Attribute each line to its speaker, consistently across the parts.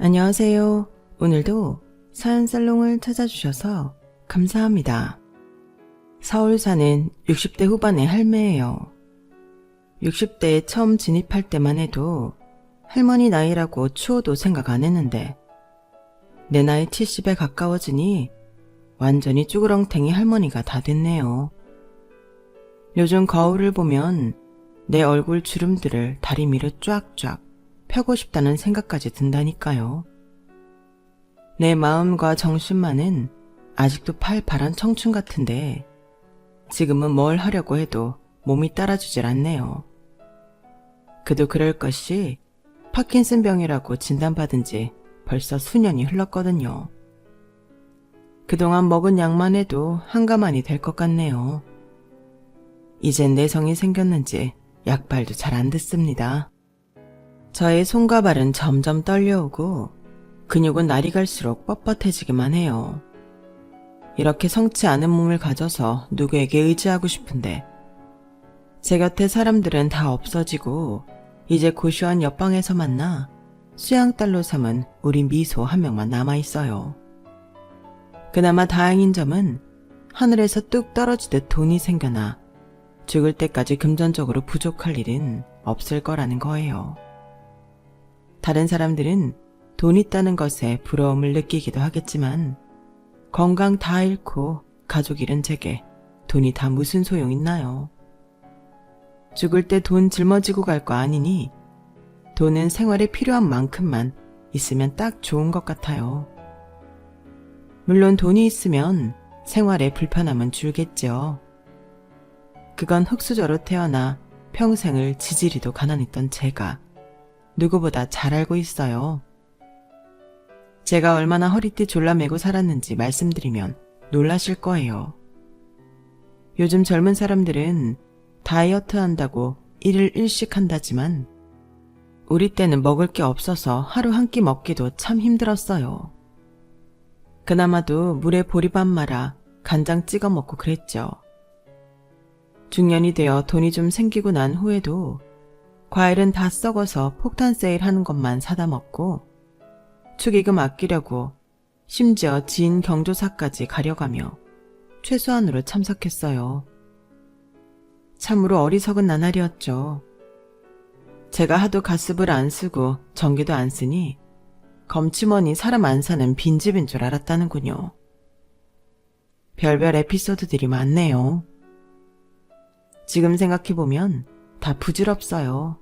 Speaker 1: 안녕하세요. 오늘도 사연살롱을 찾아주셔서 감사합니다. 서울 사는 60대 후반의 할매예요. 60대에 처음 진입할 때만 해도 할머니 나이라고 추워도 생각 안 했는데 내 나이 70에 가까워지니 완전히 쭈그렁탱이 할머니가 다 됐네요. 요즘 거울을 보면 내 얼굴 주름들을 다리미로 쫙쫙 펴고 싶다는 생각까지 든다니까요. 내 마음과 정신만은 아직도 팔팔한 청춘 같은데 지금은 뭘 하려고 해도 몸이 따라주질 않네요. 그도 그럴 것이 파킨슨병이라고 진단받은 지 벌써 수년이 흘렀거든요. 그동안 먹은 약만 해도 한가만이 될 것 같네요. 이젠 내성이 생겼는지 약발도 잘 안 듣습니다. 저의 손과 발은 점점 떨려오고 근육은 날이 갈수록 뻣뻣해지기만 해요. 이렇게 성치 않은 몸을 가져서 누구에게 의지하고 싶은데 제 곁에 사람들은 다 없어지고 이제 고시원 옆방에서 만나 수양딸로 삼은 우리 미소 한 명만 남아있어요. 그나마 다행인 점은 하늘에서 뚝 떨어지듯 돈이 생겨나 죽을 때까지 금전적으로 부족할 일은 없을 거라는 거예요. 다른 사람들은 돈 있다는 것에 부러움을 느끼기도 하겠지만 건강 다 잃고 가족 잃은 제게 돈이 다 무슨 소용 있나요? 죽을 때 돈 짊어지고 갈 거 아니니 돈은 생활에 필요한 만큼만 있으면 딱 좋은 것 같아요. 물론 돈이 있으면 생활에 불편함은 줄겠죠. 그건 흙수저로 태어나 평생을 지지리도 가난했던 제가 누구보다 잘 알고 있어요. 제가 얼마나 허리띠 졸라매고 살았는지 말씀드리면 놀라실 거예요. 요즘 젊은 사람들은 다이어트 한다고 일일 일식 한다지만 우리 때는 먹을 게 없어서 하루 한 끼 먹기도 참 힘들었어요. 그나마도 물에 보리밥 말아 간장 찍어 먹고 그랬죠. 중년이 되어 돈이 좀 생기고 난 후에도 과일은 다 썩어서 폭탄 세일 하는 것만 사다 먹고 축의금 아끼려고 심지어 지인 경조사까지 가려가며 최소한으로 참석했어요. 참으로 어리석은 나날이었죠. 제가 하도 가습을 안 쓰고 전기도 안 쓰니 검치머니 사람 안 사는 빈집인 줄 알았다는군요. 별별 에피소드들이 많네요. 지금 생각해보면 다 부질없어요.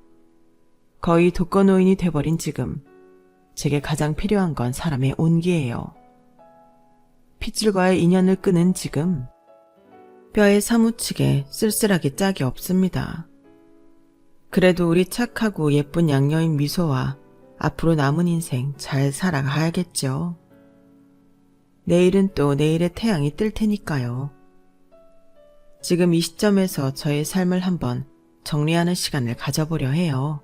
Speaker 1: 거의 독거노인이 돼버린 지금 제게 가장 필요한 건 사람의 온기예요. 핏줄과의 인연을 끄는 지금 뼈에 사무치게 쓸쓸하게 짝이 없습니다. 그래도 우리 착하고 예쁜 양녀인 미소와 앞으로 남은 인생 잘 살아가야겠죠. 내일은 또 내일의 태양이 뜰 테니까요. 지금 이 시점에서 저의 삶을 한번 정리하는 시간을 가져보려 해요.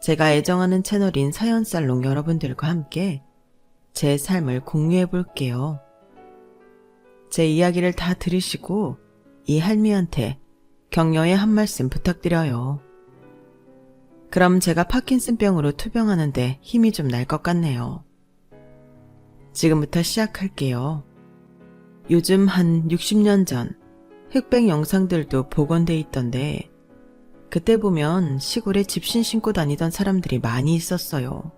Speaker 1: 제가 애정하는 채널인 사연살롱 여러분들과 함께 제 삶을 공유해 볼게요. 제 이야기를 다 들으시고 이 할미한테 격려의 한 말씀 부탁드려요. 그럼 제가 파킨슨병으로 투병하는데 힘이 좀 날 것 같네요. 지금부터 시작할게요. 요즘 한 60년 전 흑백 영상들도 복원돼 있던데 그때 보면 시골에 집신 신고 다니던 사람들이 많이 있었어요.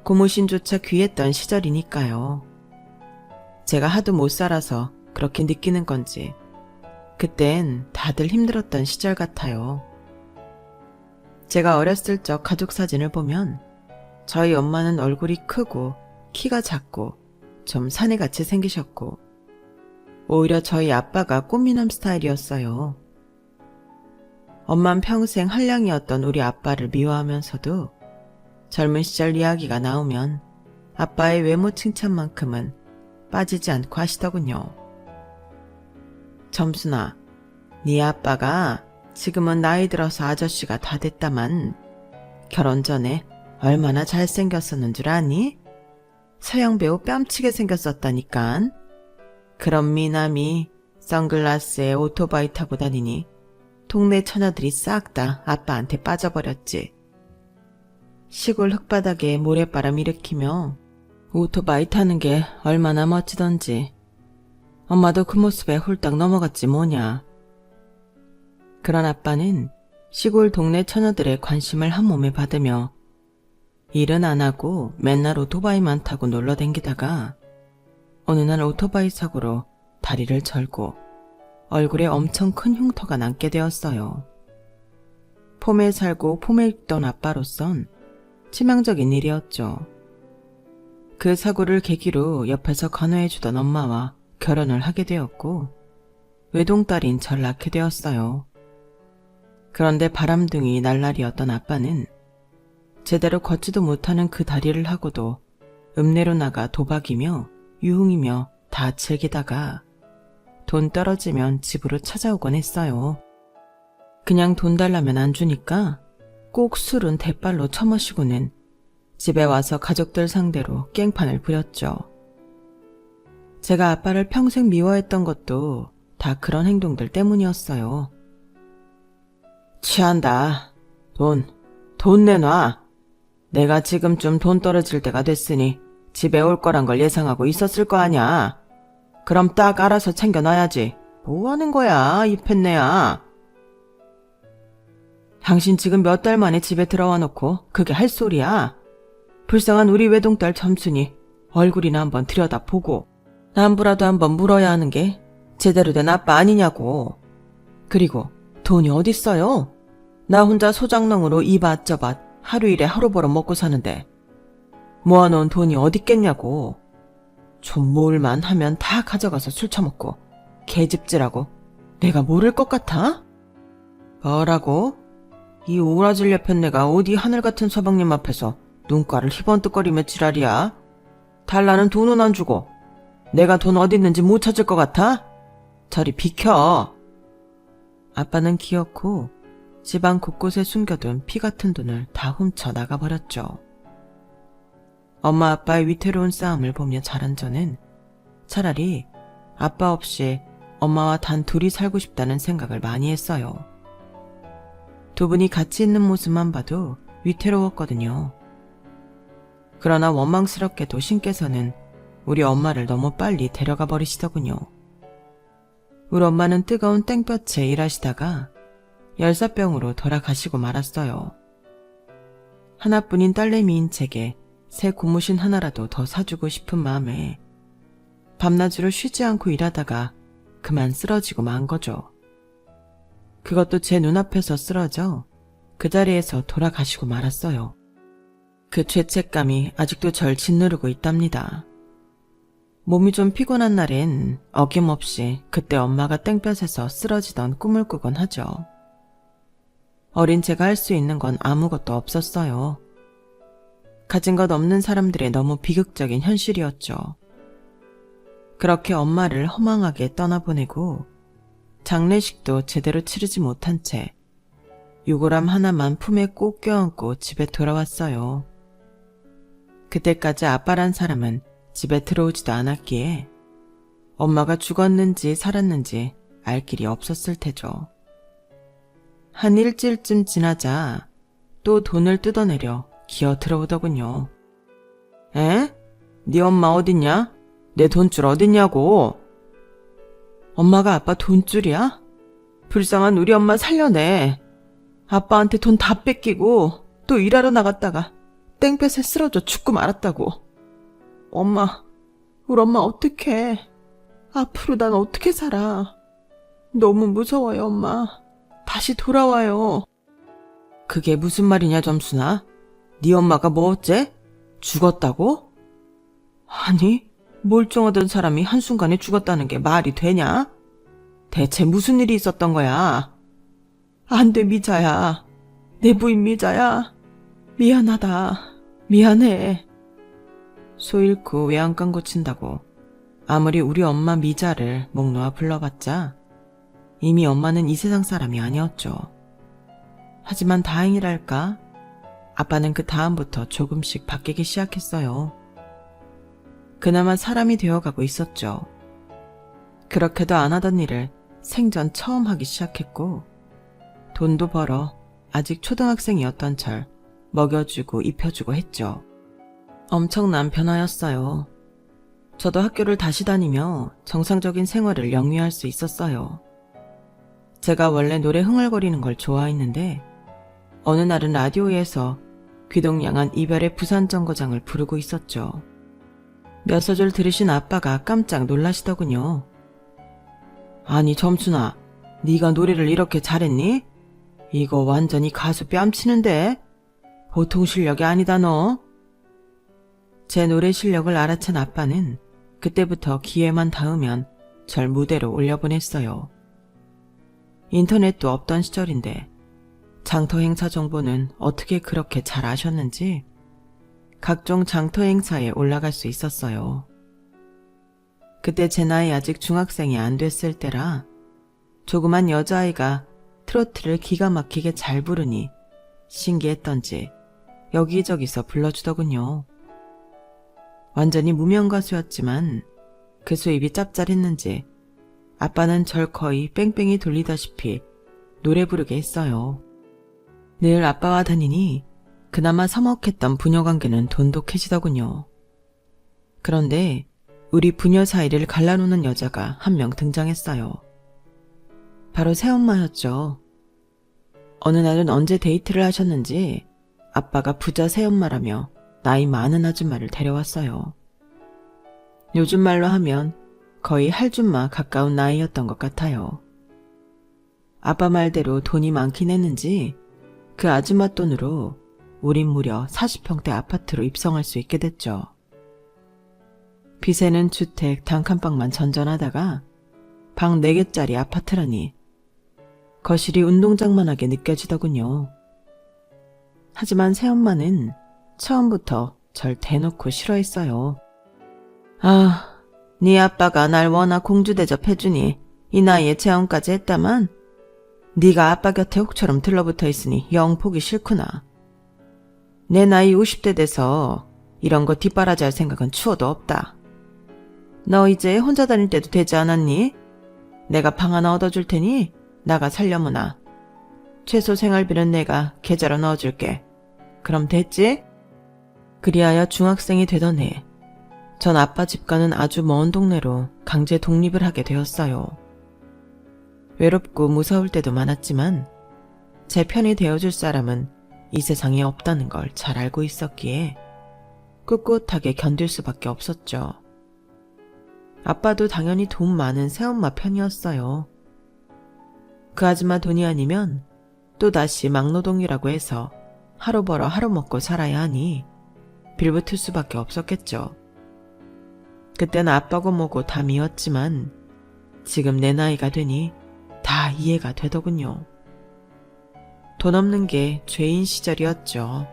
Speaker 1: 고무신조차 귀했던 시절이니까요. 제가 하도 못 살아서 그렇게 느끼는 건지 그땐 다들 힘들었던 시절 같아요. 제가 어렸을 적 가족 사진을 보면 저희 엄마는 얼굴이 크고 키가 작고 좀 사내같이 생기셨고 오히려 저희 아빠가 꽃미남 스타일이었어요. 엄만 평생 한량이었던 우리 아빠를 미워하면서도 젊은 시절 이야기가 나오면 아빠의 외모 칭찬만큼은 빠지지 않고 하시더군요. 점순아, 네 아빠가 지금은 나이 들어서 아저씨가 다 됐다만 결혼 전에 얼마나 잘생겼었는 줄 아니? 서양 배우 뺨치게 생겼었다니깐. 그런 미남이 선글라스에 오토바이 타고 다니니 동네 처녀들이 싹 다 아빠한테 빠져버렸지. 시골 흙바닥에 모래바람 일으키며 오토바이 타는 게 얼마나 멋지던지. 엄마도 그 모습에 홀딱 넘어갔지 뭐냐. 그런 아빠는 시골 동네 처녀들의 관심을 한 몸에 받으며 일은 안 하고 맨날 오토바이만 타고 놀러 댕기다가 어느 날 오토바이 사고로 다리를 절고 얼굴에 엄청 큰 흉터가 남게 되었어요. 폼에 살고 폼에 입던 아빠로선 치명적인 일이었죠. 그 사고를 계기로 옆에서 간호해주던 엄마와 결혼을 하게 되었고 외동딸인 절 낳게 되었어요. 그런데 바람둥이 날라리였던 아빠는 제대로 걷지도 못하는 그 다리를 하고도 읍내로 나가 도박이며 유흥이며 다 즐기다가 돈 떨어지면 집으로 찾아오곤 했어요. 그냥 돈 달라면 안 주니까 꼭 술은 대빨로 처마시고는 집에 와서 가족들 상대로 깽판을 부렸죠. 제가 아빠를 평생 미워했던 것도 다 그런 행동들 때문이었어요. 취한다. 돈 내놔. 내가 지금쯤 돈 떨어질 때가 됐으니 집에 올 거란 걸 예상하고 있었을 거 아냐. 그럼 딱 알아서 챙겨놔야지. 뭐 하는 거야, 이 팻내야. 당신 지금 몇 달 만에 집에 들어와 놓고 그게 할 소리야. 불쌍한 우리 외동딸 점순이 얼굴이나 한번 들여다보고 남부라도 한번 물어야 하는 게 제대로 된 아빠 아니냐고. 그리고 돈이 어딨어요? 나 혼자 소장농으로 이밭 저밭 하루 일에 하루 벌어 먹고 사는데 모아놓은 돈이 어딨겠냐고. 좀 모을만 하면 다 가져가서 술 처먹고 개집질하고 내가 모를 것 같아? 뭐라고? 이 오라질 옆엔 내가 어디 하늘같은 서방님 앞에서 눈가를 희번뜩거리며 지랄이야? 달라는 돈은 안 주고 내가 돈 어디 있는지 못 찾을 것 같아? 저리 비켜. 아빠는 기어코 집안 곳곳에 숨겨둔 피 같은 돈을 다 훔쳐 나가버렸죠. 엄마 아빠의 위태로운 싸움을 보며 자란 저는 차라리 아빠 없이 엄마와 단 둘이 살고 싶다는 생각을 많이 했어요. 두 분이 같이 있는 모습만 봐도 위태로웠거든요. 그러나 원망스럽게도 신께서는 우리 엄마를 너무 빨리 데려가 버리시더군요. 우리 엄마는 뜨거운 땡볕에 일하시다가 열사병으로 돌아가시고 말았어요. 하나뿐인 딸내미인 제게 새 고무신 하나라도 더 사주고 싶은 마음에 밤낮으로 쉬지 않고 일하다가 그만 쓰러지고 만 거죠. 그것도 제 눈앞에서 쓰러져 그 자리에서 돌아가시고 말았어요. 그 죄책감이 아직도 절 짓누르고 있답니다. 몸이 좀 피곤한 날엔 어김없이 그때 엄마가 땡볕에서 쓰러지던 꿈을 꾸곤 하죠. 어린 제가 할 수 있는 건 아무것도 없었어요. 가진 것 없는 사람들의 너무 비극적인 현실이었죠. 그렇게 엄마를 허망하게 떠나보내고 장례식도 제대로 치르지 못한 채 유골함 하나만 품에 꼭 껴안고 집에 돌아왔어요. 그때까지 아빠란 사람은 집에 들어오지도 않았기에 엄마가 죽었는지 살았는지 알 길이 없었을 테죠. 한 일주일쯤 지나자 또 돈을 뜯어내려 기어 들어오더군요. 에? 네 엄마 어딨냐? 내 돈줄 어딨냐고. 엄마가 아빠 돈줄이야? 불쌍한 우리 엄마 살려내. 아빠한테 돈 다 뺏기고 또 일하러 나갔다가 땡볕에 쓰러져 죽고 말았다고. 엄마, 우리 엄마 어떡해. 앞으로 난 어떻게 살아. 너무 무서워요, 엄마. 다시 돌아와요. 그게 무슨 말이냐, 점순아? 네 엄마가 뭐 어째? 죽었다고? 아니, 멀쩡하던 사람이 한순간에 죽었다는 게 말이 되냐? 대체 무슨 일이 있었던 거야? 안 돼, 미자야. 내 부인 미자야. 미안하다. 미안해. 소 잃고 외양간 고친다고 아무리 우리 엄마 미자를 목 놓아 불러봤자 이미 엄마는 이 세상 사람이 아니었죠. 하지만 다행이랄까 아빠는 그 다음부터 조금씩 바뀌기 시작했어요. 그나마 사람이 되어가고 있었죠. 그렇게도 안 하던 일을 생전 처음 하기 시작했고 돈도 벌어 아직 초등학생이었던 절 먹여주고 입혀주고 했죠. 엄청난 변화였어요. 저도 학교를 다시 다니며 정상적인 생활을 영위할 수 있었어요. 제가 원래 노래 흥얼거리는 걸 좋아했는데 어느 날은 라디오에서 귀동냥한 이별의 부산정거장을 부르고 있었죠. 몇 소절 들으신 아빠가 깜짝 놀라시더군요. 아니 점순아, 네가 노래를 이렇게 잘했니? 이거 완전히 가수 뺨치는데? 보통 실력이 아니다 너. 제 노래 실력을 알아챈 아빠는 그때부터 기회만 닿으면 절 무대로 올려보냈어요. 인터넷도 없던 시절인데 장터 행사 정보는 어떻게 그렇게 잘 아셨는지 각종 장터 행사에 올라갈 수 있었어요. 그때 제 나이 아직 중학생이 안 됐을 때라 조그만 여자아이가 트로트를 기가 막히게 잘 부르니 신기했던지 여기저기서 불러주더군요. 완전히 무명 가수였지만 그 수입이 짭짤했는지 아빠는 절 거의 뺑뺑이 돌리다시피 노래 부르게 했어요. 늘 아빠와 다니니 그나마 서먹했던 부녀관계는 돈독해지더군요. 그런데 우리 부녀 사이를 갈라놓는 여자가 한 명 등장했어요. 바로 새엄마였죠. 어느 날은 언제 데이트를 하셨는지 아빠가 부자 새엄마라며 나이 많은 아줌마를 데려왔어요. 요즘 말로 하면 거의 할줌마 가까운 나이였던 것 같아요. 아빠 말대로 돈이 많긴 했는지 그 아줌마 돈으로 우린 무려 40평대 아파트로 입성할 수 있게 됐죠. 빚에는 주택 단칸방만 전전하다가 방 4개짜리 아파트라니 거실이 운동장만하게 느껴지더군요. 하지만 새엄마는 처음부터 절 대놓고 싫어했어요. 아, 네 아빠가 날 워낙 공주 대접해주니 이 나이에 재혼까지 했다만 네가 아빠 곁에 혹처럼 들러붙어 있으니 영 보기 싫구나. 내 나이 50대 돼서 이런 거 뒷바라지할 생각은 추워도 없다. 너 이제 혼자 다닐 때도 되지 않았니? 내가 방 하나 얻어줄 테니 나가 살려무나. 최소 생활비는 내가 계좌로 넣어줄게. 그럼 됐지? 그리하여 중학생이 되던 해, 전 아빠 집과는 아주 먼 동네로 강제 독립을 하게 되었어요. 외롭고 무서울 때도 많았지만 제 편이 되어줄 사람은 이 세상에 없다는 걸 잘 알고 있었기에 꿋꿋하게 견딜 수밖에 없었죠. 아빠도 당연히 돈 많은 새엄마 편이었어요. 그 아줌마 돈이 아니면 또다시 막노동이라고 해서 하루 벌어 하루 먹고 살아야 하니 빌붙을 수밖에 없었겠죠. 그때는 아빠고 뭐고 다 미웠지만 지금 내 나이가 되니 다 이해가 되더군요. 돈 없는 게 죄인 시절이었죠.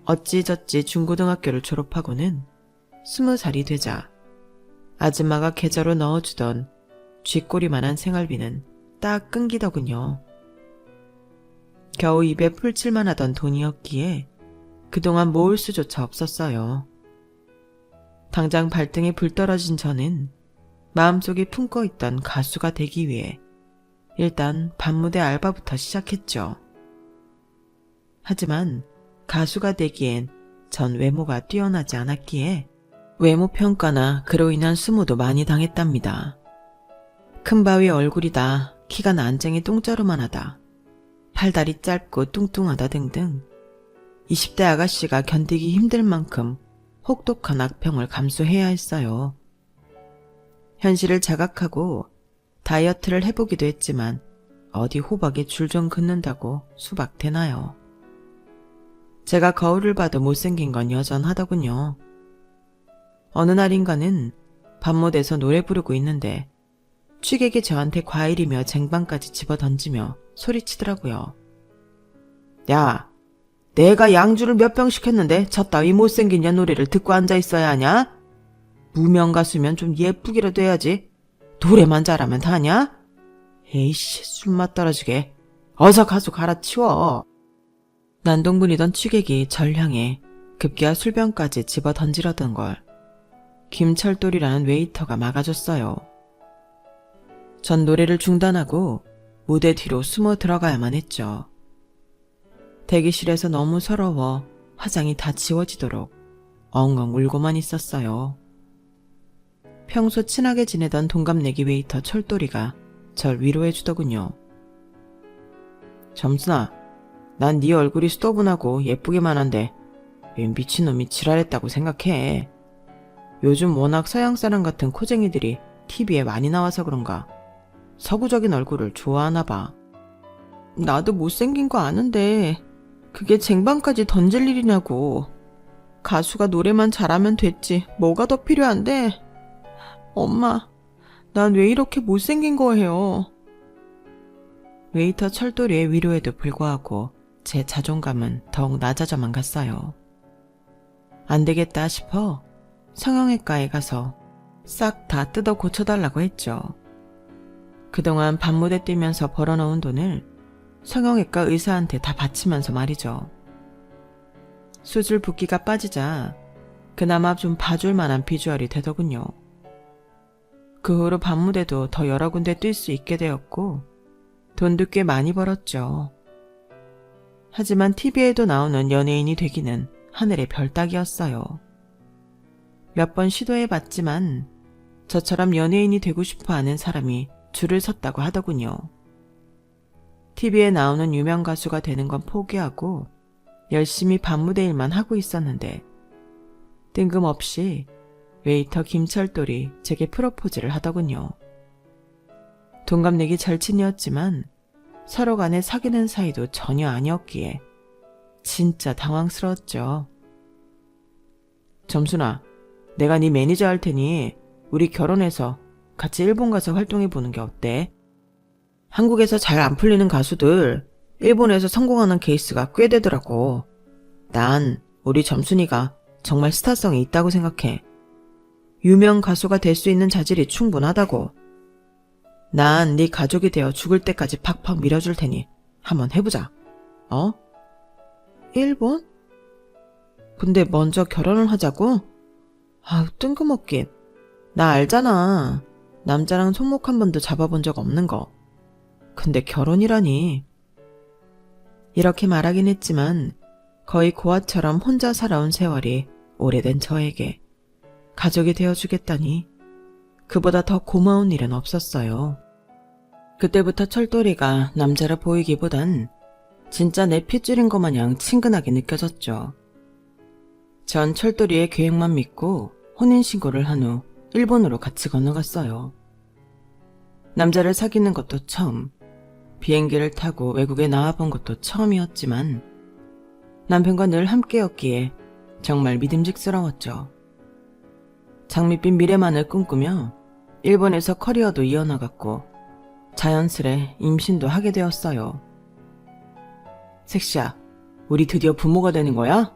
Speaker 1: 어찌저찌 중고등학교를 졸업하고는 20살이 되자 아줌마가 계좌로 넣어주던 쥐꼬리만한 생활비는 딱 끊기더군요. 겨우 입에 풀칠만 하던 돈이었기에 그동안 모을 수조차 없었어요. 당장 발등에 불 떨어진 저는 마음속에 품고 있던 가수가 되기 위해 일단 밤무대 알바부터 시작했죠. 하지만 가수가 되기엔 전 외모가 뛰어나지 않았기에 외모 평가나 그로 인한 수모도 많이 당했답니다. 큰 바위 얼굴이다, 키가 난쟁이 똥자루만하다, 팔다리 짧고 뚱뚱하다 등등 20대 아가씨가 견디기 힘들 만큼 혹독한 악평을 감수해야 했어요. 현실을 자각하고 다이어트를 해보기도 했지만 어디 호박에 줄 좀 긋는다고 수박 되나요? 제가 거울을 봐도 못생긴 건 여전하더군요. 어느 날인가는 밤못에서 노래 부르고 있는데 취객이 저한테 과일이며 쟁반까지 집어던지며 소리치더라고요. 야, 내가 양주를 몇 병 시켰는데 저 따위 못생긴 년 노래를 듣고 앉아있어야 하냐? 무명 가수면 좀 예쁘기라도 해야지. 노래만 잘하면 다냐? 에이씨, 술맛 떨어지게. 어서 가수 갈아치워. 난동분이던 취객이 절 향해 급기야 술병까지 집어던지려던 걸 김철돌이라는 웨이터가 막아줬어요. 전 노래를 중단하고 무대 뒤로 숨어 들어가야만 했죠. 대기실에서 너무 서러워 화장이 다 지워지도록 엉엉 울고만 있었어요. 평소 친하게 지내던 동갑내기 웨이터 철돌이가 절 위로해 주더군요. 점순아, 난 네 얼굴이 수더분하고 예쁘기만 한데 왜 미친놈이 지랄했다고 생각해. 요즘 워낙 서양 사람 같은 코쟁이들이 TV에 많이 나와서 그런가 서구적인 얼굴을 좋아하나 봐. 나도 못생긴 거 아는데 그게 쟁반까지 던질 일이냐고. 가수가 노래만 잘하면 됐지 뭐가 더 필요한데. 엄마, 난 왜 이렇게 못생긴 거예요. 웨이터 철도리의 위로에도 불구하고 제 자존감은 더욱 낮아져만 갔어요. 안 되겠다 싶어 성형외과에 가서 싹 다 뜯어 고쳐달라고 했죠. 그동안 밤무대 뛰면서 벌어놓은 돈을 성형외과 의사한테 다 바치면서 말이죠. 수술 붓기가 빠지자 그나마 좀 봐줄 만한 비주얼이 되더군요. 그 후로 밤무대도 더 여러 군데 뛸 수 있게 되었고 돈도 꽤 많이 벌었죠. 하지만 TV에도 나오는 연예인이 되기는 하늘의 별 따기였어요. 몇 번 시도해봤지만 저처럼 연예인이 되고 싶어하는 사람이 줄을 섰다고 하더군요. TV에 나오는 유명 가수가 되는 건 포기하고 열심히 밤무대 일만 하고 있었는데 뜬금없이 웨이터 김철돌이 제게 프로포즈를 하더군요. 동갑내기 절친이었지만 서로 간에 사귀는 사이도 전혀 아니었기에 진짜 당황스러웠죠. 점순아, 내가 네 매니저 할 테니 우리 결혼해서 같이 일본 가서 활동해보는 게 어때? 한국에서 잘 안 풀리는 가수들 일본에서 성공하는 케이스가 꽤 되더라고. 난 우리 점순이가 정말 스타성이 있다고 생각해. 유명 가수가 될 수 있는 자질이 충분하다고. 난 네 가족이 되어 죽을 때까지 팍팍 밀어줄 테니 한번 해보자. 어? 일본? 근데 먼저 결혼을 하자고? 아우, 뜬금없긴. 나 알잖아. 남자랑 손목 한 번도 잡아본 적 없는 거. 근데 결혼이라니. 이렇게 말하긴 했지만 거의 고아처럼 혼자 살아온 세월이 오래된 저에게 가족이 되어주겠다니 그보다 더 고마운 일은 없었어요. 그때부터 철돌이가 남자라 보이기보단 진짜 내 핏줄인 것 마냥 친근하게 느껴졌죠. 전 철돌이의 계획만 믿고 혼인신고를 한 후 일본으로 같이 건너갔어요. 남자를 사귀는 것도 처음, 비행기를 타고 외국에 나와본 것도 처음이었지만 남편과 늘 함께였기에 정말 믿음직스러웠죠. 장밋빛 미래만을 꿈꾸며 일본에서 커리어도 이어나갔고 자연스레 임신도 하게 되었어요. 색시야, 우리 드디어 부모가 되는 거야?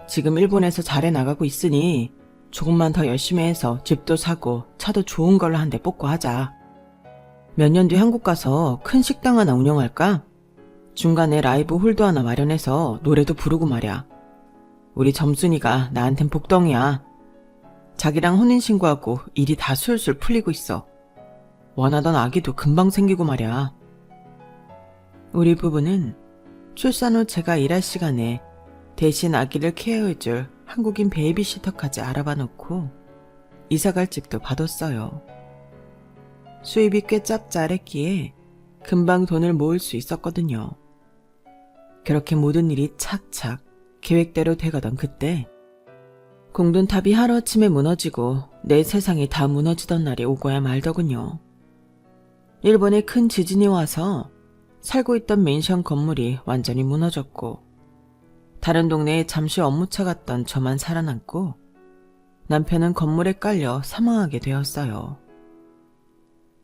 Speaker 1: 지금 일본에서 잘해 나가고 있으니 조금만 더 열심히 해서 집도 사고 차도 좋은 걸로 한 대 뽑고 하자. 몇 년 뒤 한국 가서 큰 식당 하나 운영할까? 중간에 라이브 홀도 하나 마련해서 노래도 부르고 말이야. 우리 점순이가 나한텐 복덩이야. 자기랑 혼인신고하고 일이 다 술술 풀리고 있어. 원하던 아기도 금방 생기고 말이야. 우리 부부는 출산 후 제가 일할 시간에 대신 아기를 케어해줄 한국인 베이비시터까지 알아봐 놓고 이사갈 집도 봐뒀어요. 수입이 꽤 짭짤했기에 금방 돈을 모을 수 있었거든요. 그렇게 모든 일이 착착 계획대로 돼가던 그때 공든탑이 하루아침에 무너지고 내 세상이 다 무너지던 날이 오고야 말더군요. 일본에 큰 지진이 와서 살고 있던 맨션 건물이 완전히 무너졌고 다른 동네에 잠시 업무차 갔던 저만 살아남고 남편은 건물에 깔려 사망하게 되었어요.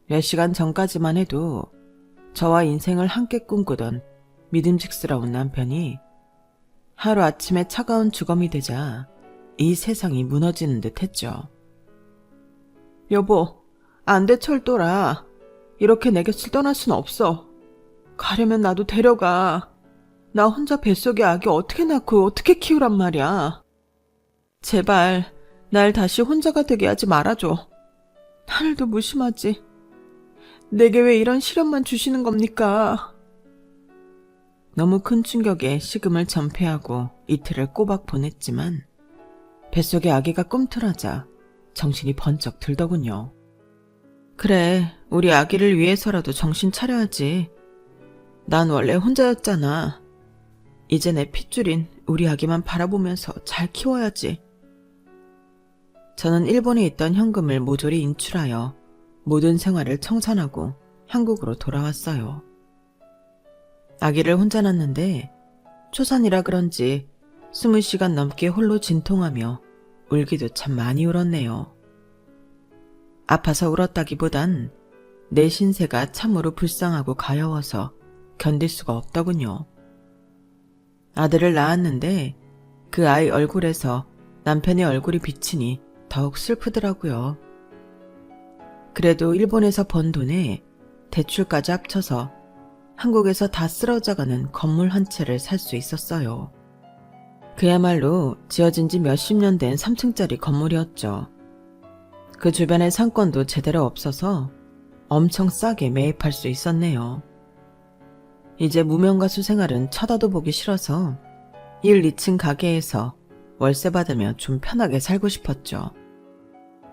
Speaker 1: 몇 시간 전까지만 해도 저와 인생을 함께 꿈꾸던 믿음직스러운 남편이 하루아침에 차가운 주검이 되자 이 세상이 무너지는 듯 했죠. 여보, 안 돼 철돌아. 이렇게 내 곁을 떠날 순 없어. 가려면 나도 데려가. 나 혼자 뱃속에 아기 어떻게 낳고 어떻게 키우란 말이야. 제발 날 다시 혼자가 되게 하지 말아줘. 하늘도 무심하지. 내게 왜 이런 시련만 주시는 겁니까? 너무 큰 충격에 식음을 전폐하고 이틀을 꼬박 보냈지만 뱃속에 아기가 꿈틀하자 정신이 번쩍 들더군요. 그래, 우리 아기를 위해서라도 정신 차려야지. 난 원래 혼자였잖아. 이제 내 핏줄인 우리 아기만 바라보면서 잘 키워야지. 저는 일본에 있던 현금을 모조리 인출하여 모든 생활을 청산하고 한국으로 돌아왔어요. 아기를 혼자 낳는데 초산이라 그런지 20시간 넘게 홀로 진통하며 울기도 참 많이 울었네요. 아파서 울었다기보단 내 신세가 참으로 불쌍하고 가여워서 견딜 수가 없더군요. 아들을 낳았는데 그 아이 얼굴에서 남편의 얼굴이 비치니 더욱 슬프더라고요. 그래도 일본에서 번 돈에 대출까지 합쳐서 한국에서 다 쓰러져가는 건물 한 채를 살 수 있었어요. 그야말로 지어진 지 몇십 년 된 3층짜리 건물이었죠. 그 주변에 상권도 제대로 없어서 엄청 싸게 매입할 수 있었네요. 이제 무명가수 생활은 쳐다도 보기 싫어서 1, 2층 가게에서 월세 받으며 좀 편하게 살고 싶었죠.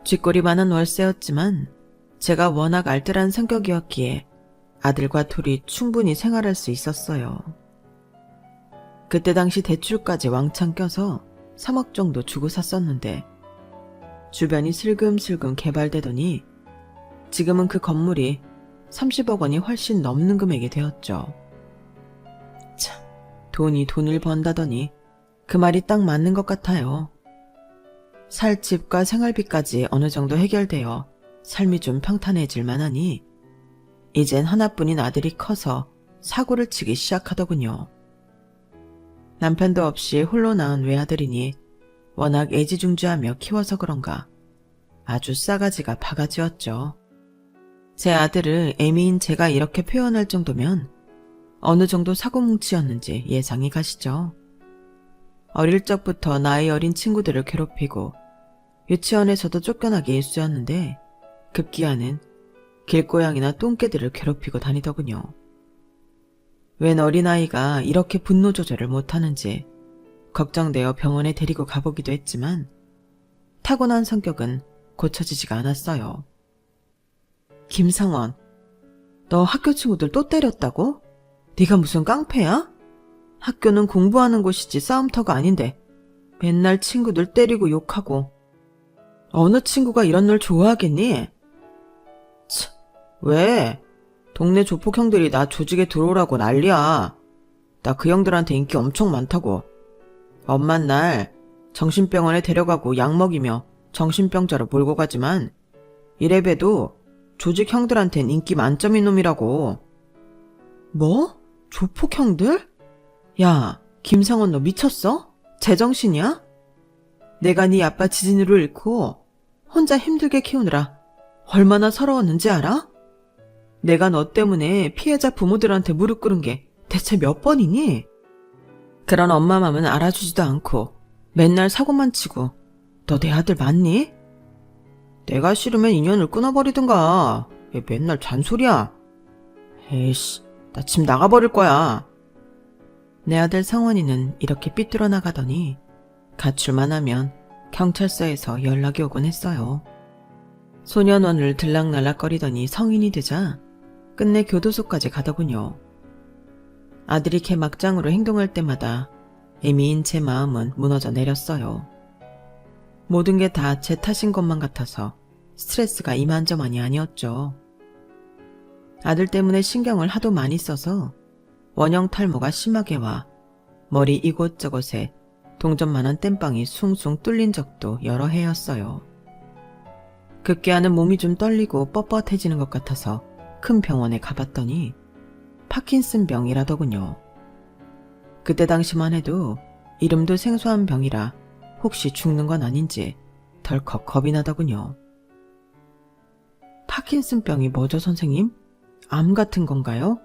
Speaker 1: 쥐꼬리 많은 월세였지만 제가 워낙 알뜰한 성격이었기에 아들과 둘이 충분히 생활할 수 있었어요. 그때 당시 대출까지 왕창 껴서 3억 정도 주고 샀었는데 주변이 슬금슬금 개발되더니 지금은 그 건물이 30억 원이 훨씬 넘는 금액이 되었죠. 참, 돈이 돈을 번다더니 그 말이 딱 맞는 것 같아요. 살 집과 생활비까지 어느 정도 해결되어 삶이 좀 평탄해질 만하니 이젠 하나뿐인 아들이 커서 사고를 치기 시작하더군요. 남편도 없이 홀로 낳은 외아들이니 워낙 애지중지하며 키워서 그런가 아주 싸가지가 바가지였죠. 제 아들을 애미인 제가 이렇게 표현할 정도면 어느 정도 사고뭉치였는지 예상이 가시죠. 어릴 적부터 나이 어린 친구들을 괴롭히고 유치원에서도 쫓겨나기 일쑤였는데 급기야는 길고양이나 똥개들을 괴롭히고 다니더군요. 웬 어린아이가 이렇게 분노 조절을 못하는지 걱정되어 병원에 데리고 가보기도 했지만 타고난 성격은 고쳐지지가 않았어요. 김상원, 너 학교 친구들 또 때렸다고? 네가 무슨 깡패야? 학교는 공부하는 곳이지 싸움터가 아닌데 맨날 친구들 때리고 욕하고 어느 친구가 이런 널 좋아하겠니? 치, 왜? 동네 조폭 형들이 나 조직에 들어오라고 난리야. 나 그 형들한테 인기 엄청 많다고. 엄만 날 정신병원에 데려가고 약 먹이며 정신병자로 몰고 가지만 이래봬도 조직 형들한텐 인기 만점인 놈이라고. 뭐? 조폭 형들? 야, 김상원 너 미쳤어? 제정신이야? 내가 네 아빠 지진으로 잃고 혼자 힘들게 키우느라 얼마나 서러웠는지 알아? 내가 너 때문에 피해자 부모들한테 무릎 꿇은 게 대체 몇 번이니? 그런 엄마 맘은 알아주지도 않고 맨날 사고만 치고 너 내 아들 맞니? 내가 싫으면 인연을 끊어버리든가. 왜 맨날 잔소리야? 에이씨, 나 집 나가버릴 거야. 내 아들 성원이는 이렇게 삐뚤어 나가더니 가출만 하면 경찰서에서 연락이 오곤 했어요. 소년원을 들락날락거리더니 성인이 되자 끝내 교도소까지 가더군요. 아들이 걔 막장으로 행동할 때마다 애미인 제 마음은 무너져 내렸어요. 모든 게 다 제 탓인 것만 같아서 스트레스가 이만저만이 아니었죠. 아들 때문에 신경을 하도 많이 써서 원형 탈모가 심하게 와 머리 이곳저곳에 동전만한 땜빵이 숭숭 뚫린 적도 여러 해였어요. 급기야는 몸이 좀 떨리고 뻣뻣해지는 것 같아서 큰 병원에 가봤더니 파킨슨병이라더군요. 그때 당시만 해도 이름도 생소한 병이라 혹시 죽는 건 아닌지 덜컥 겁이 나더군요. 파킨슨병이 뭐죠, 선생님? 암 같은 건가요?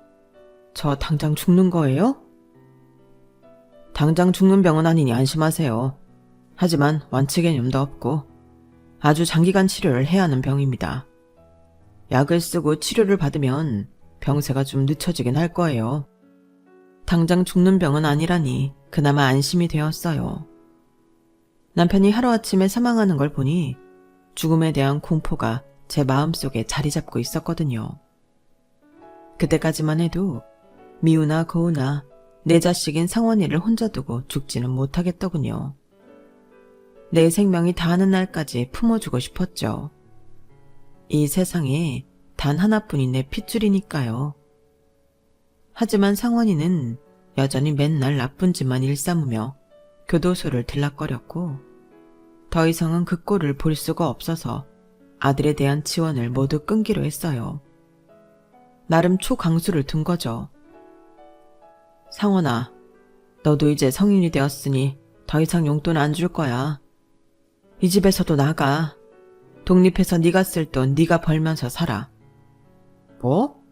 Speaker 1: 저 당장 죽는 거예요? 당장 죽는 병은 아니니 안심하세요. 하지만 완치 개념도 없고 아주 장기간 치료를 해야 하는 병입니다. 약을 쓰고 치료를 받으면 병세가 좀 늦춰지긴 할 거예요. 당장 죽는 병은 아니라니 그나마 안심이 되었어요. 남편이 하루아침에 사망하는 걸 보니 죽음에 대한 공포가 제 마음속에 자리 잡고 있었거든요. 그때까지만 해도 미우나 고우나 내 자식인 상원이를 혼자 두고 죽지는 못하겠더군요. 내 생명이 다하는 날까지 품어주고 싶었죠. 이 세상에 단 하나뿐인 내 핏줄이니까요. 하지만 상원이는 여전히 맨날 나쁜 짓만 일삼으며 교도소를 들락거렸고 더 이상은 그 꼴을 볼 수가 없어서 아들에 대한 지원을 모두 끊기로 했어요. 나름 초강수를 둔 거죠. 상원아, 너도 이제 성인이 되었으니 더 이상 용돈 안 줄 거야. 이 집에서도 나가. 독립해서 네가 쓸 돈 네가 벌면서 살아. 뭐?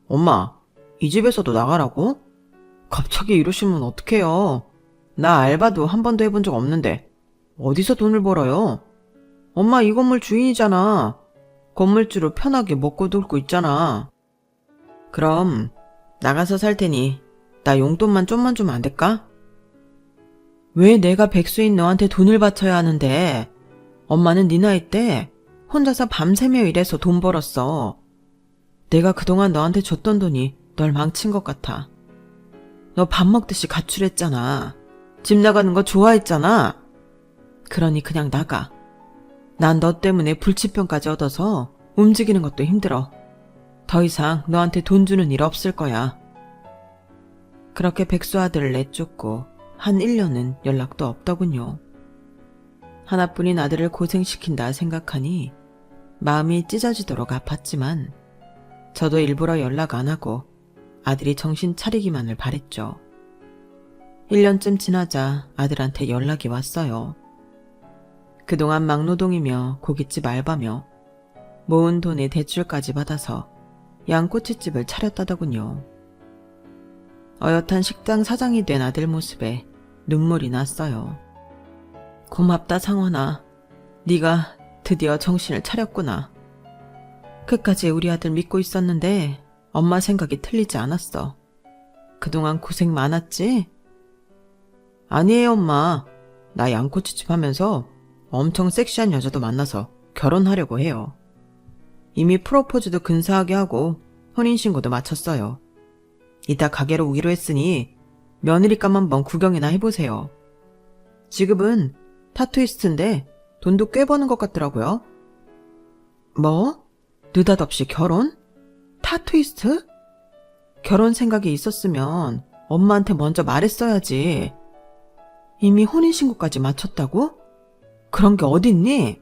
Speaker 1: 엄마, 이 집에서도 나가라고? 갑자기 이러시면 어떡해요. 나 알바도 한 번도 해본 적 없는데 어디서 돈을 벌어요? 엄마 이 건물 주인이잖아. 건물주로 편하게 먹고 놀고 있잖아. 그럼 나가서 살 테니 나 용돈만 좀만 주면 안 될까? 왜 내가 백수인 너한테 돈을 바쳐야 하는데? 엄마는 네 나이 때 혼자서 밤새며 일해서 돈 벌었어. 내가 그동안 너한테 줬던 돈이 널 망친 것 같아. 너 밥 먹듯이 가출했잖아. 집 나가는 거 좋아했잖아. 그러니 그냥 나가. 난 너 때문에 불치병까지 얻어서 움직이는 것도 힘들어. 더 이상 너한테 돈 주는 일 없을 거야. 그렇게 백수 아들을 내쫓고 한 1년은 연락도 없더군요. 하나뿐인 아들을 고생시킨다 생각하니 마음이 찢어지도록 아팠지만 저도 일부러 연락 안 하고 아들이 정신 차리기만을 바랬죠. 1년쯤 지나자 아들한테 연락이 왔어요. 그동안 막노동이며 고깃집 알바며 모은 돈의 대출까지 받아서 양꼬치집을 차렸다더군요. 어엿한 식당 사장이 된 아들 모습에 눈물이 났어요. 고맙다 상원아. 네가 드디어 정신을 차렸구나. 끝까지 우리 아들 믿고 있었는데 엄마 생각이 틀리지 않았어. 그동안 고생 많았지? 아니에요 엄마. 나 양꼬치집 하면서 엄청 섹시한 여자도 만나서 결혼하려고 해요. 이미 프로포즈도 근사하게 하고 혼인신고도 마쳤어요. 이따 가게로 오기로 했으니 며느리감 한번 구경이나 해보세요. 지금은 타투이스트인데 돈도 꽤 버는 것 같더라고요. 뭐? 느닷없이 결혼? 타투이스트? 결혼 생각이 있었으면 엄마한테 먼저 말했어야지. 이미 혼인신고까지 마쳤다고? 그런 게 어딨니?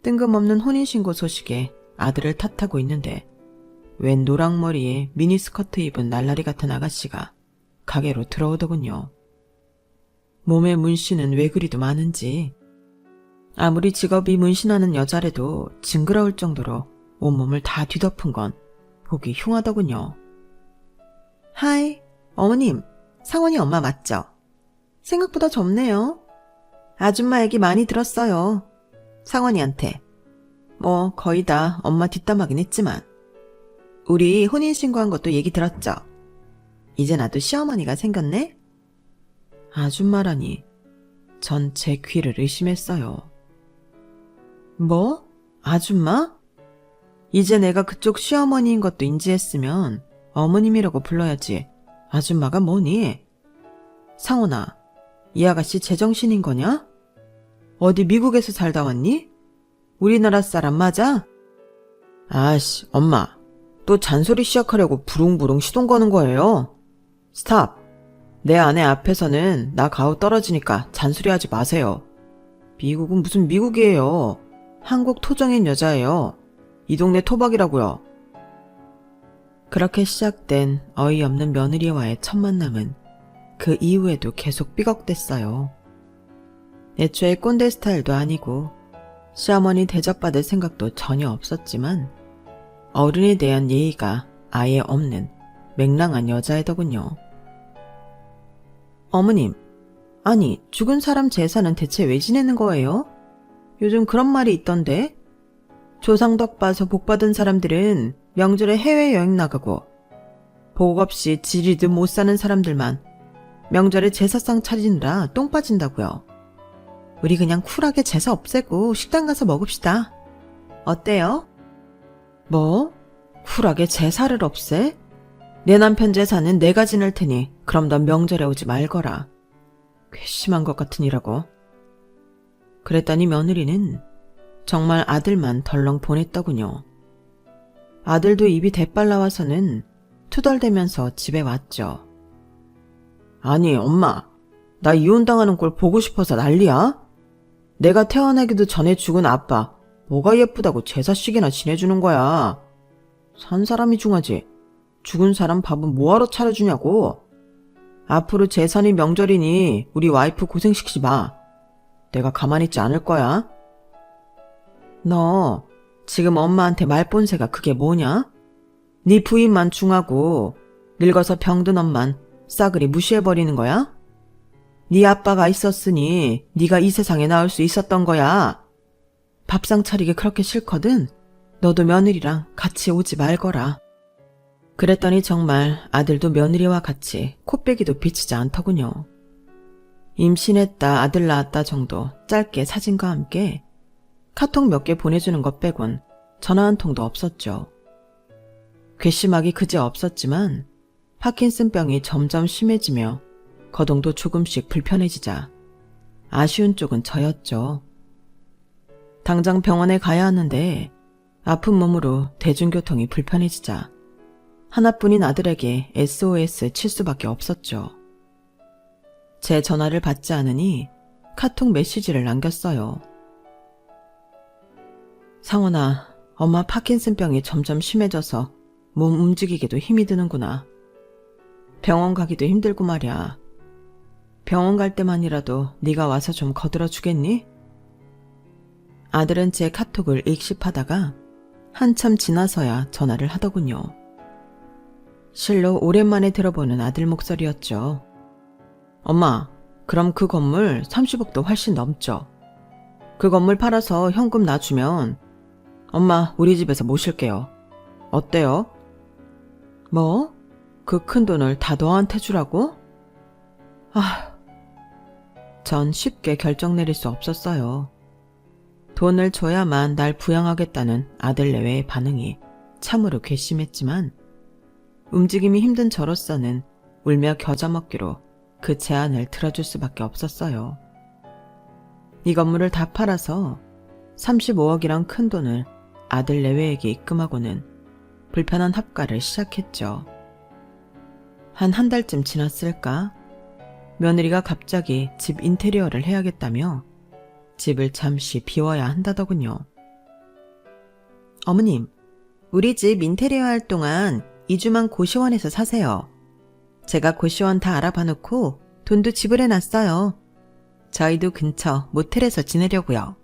Speaker 1: 뜬금없는 혼인신고 소식에 아들을 탓하고 있는데 웬 노랑머리에 미니스커트 입은 날라리 같은 아가씨가 가게로 들어오더군요. 몸에 문신은 왜 그리도 많은지 아무리 직업이 문신하는 여자래도 징그러울 정도로 온몸을 다 뒤덮은 건 보기 흉하더군요. 하이, 어머님, 상원이 엄마 맞죠? 생각보다 젊네요. 아줌마 얘기 많이 들었어요. 상원이한테. 뭐 거의 다 엄마 뒷담화긴 했지만 우리 혼인신고한 것도 얘기 들었죠? 이제 나도 시어머니가 생겼네? 아줌마라니 전 제 귀를 의심했어요. 뭐? 아줌마? 이제 내가 그쪽 시어머니인 것도 인지했으면 어머님이라고 불러야지 아줌마가 뭐니? 상원아, 이 아가씨 제정신인 거냐? 어디 미국에서 살다 왔니? 우리나라 사람 맞아? 아씨, 엄마, 또 잔소리 시작하려고 부릉부릉 시동 거는 거예요. 스탑. 내 아내 앞에서는 나 가오 떨어지니까 잔소리하지 마세요. 미국은 무슨 미국이에요. 한국 토종인 여자예요. 이 동네 토박이라고요. 그렇게 시작된 어이없는 며느리와의 첫 만남은 그 이후에도 계속 삐걱댔어요. 애초에 꼰대 스타일도 아니고 시어머니 대접받을 생각도 전혀 없었지만 어른에 대한 예의가 아예 없는 맹랑한 여자애더군요. 어머님, 아니 죽은 사람 제사는 대체 왜 지내는 거예요? 요즘 그런 말이 있던데 조상덕 봐서 복받은 사람들은 명절에 해외여행 나가고 복 없이 지리도 못 사는 사람들만 명절에 제사상 차리느라 똥 빠진다고요. 우리 그냥 쿨하게 제사 없애고 식당 가서 먹읍시다. 어때요? 뭐? 쿨하게 제사를 없애? 내 남편 제사는 내가 지낼 테니 그럼 넌 명절에 오지 말거라. 괘씸한 것 같으니라고. 그랬더니 며느리는 정말 아들만 덜렁 보냈더군요. 아들도 입이 대빨 나와서는 투덜대면서 집에 왔죠. 아니 엄마, 나 이혼당하는 꼴 보고 싶어서 난리야? 내가 태어나기도 전에 죽은 아빠 뭐가 예쁘다고 제사식이나 지내주는 거야. 산 사람이 중하지 죽은 사람 밥은 뭐하러 차려주냐고. 앞으로 제사니 명절이니 우리 와이프 고생시키지 마. 내가 가만히 있지 않을 거야. 너 지금 엄마한테 말본새가 그게 뭐냐? 네 부인만 중하고 늙어서 병든 엄만 싸그리 무시해버리는 거야? 네 아빠가 있었으니 네가 이 세상에 나올 수 있었던 거야. 밥상 차리기 그렇게 싫거든 너도 며느리랑 같이 오지 말거라. 그랬더니 정말 아들도 며느리와 같이 코빼기도 비치지 않더군요. 임신했다 아들 낳았다 정도 짧게 사진과 함께 카톡 몇 개 보내주는 것 빼곤 전화 한 통도 없었죠. 괘씸하기 그저 없었지만 파킨슨병이 점점 심해지며 거동도 조금씩 불편해지자 아쉬운 쪽은 저였죠. 당장 병원에 가야 하는데 아픈 몸으로 대중교통이 불편해지자 하나뿐인 아들에게 SOS 칠 수밖에 없었죠. 제 전화를 받지 않으니 카톡 메시지를 남겼어요. 상원아, 엄마 파킨슨병이 점점 심해져서 몸 움직이기도 힘이 드는구나. 병원 가기도 힘들고 말이야. 병원 갈 때만이라도 네가 와서 좀 거들어 주겠니? 아들은 제 카톡을 읽씹하다가 한참 지나서야 전화를 하더군요. 실로 오랜만에 들어보는 아들 목소리였죠. 엄마, 그럼 그 건물 30억도 훨씬 넘죠. 그 건물 팔아서 현금 놔주면 엄마 우리 집에서 모실게요. 어때요? 뭐? 그 큰 돈을 다 너한테 주라고? 전 쉽게 결정 내릴 수 없었어요. 돈을 줘야만 날 부양하겠다는 아들 내외의 반응이 참으로 괘씸했지만 움직임이 힘든 저로서는 울며 겨자 먹기로 그 제안을 들어줄 수밖에 없었어요. 이 건물을 다 팔아서 35억이란 큰 돈을 아들 내외에게 입금하고는 불편한 합가를 시작했죠. 한 달쯤 지났을까? 며느리가 갑자기 집 인테리어를 해야겠다며 집을 잠시 비워야 한다더군요. 어머님, 우리 집 인테리어 할 동안 2주만 고시원에서 사세요. 제가 고시원 다 알아봐 놓고 돈도 지불해놨어요. 저희도 근처 모텔에서 지내려고요.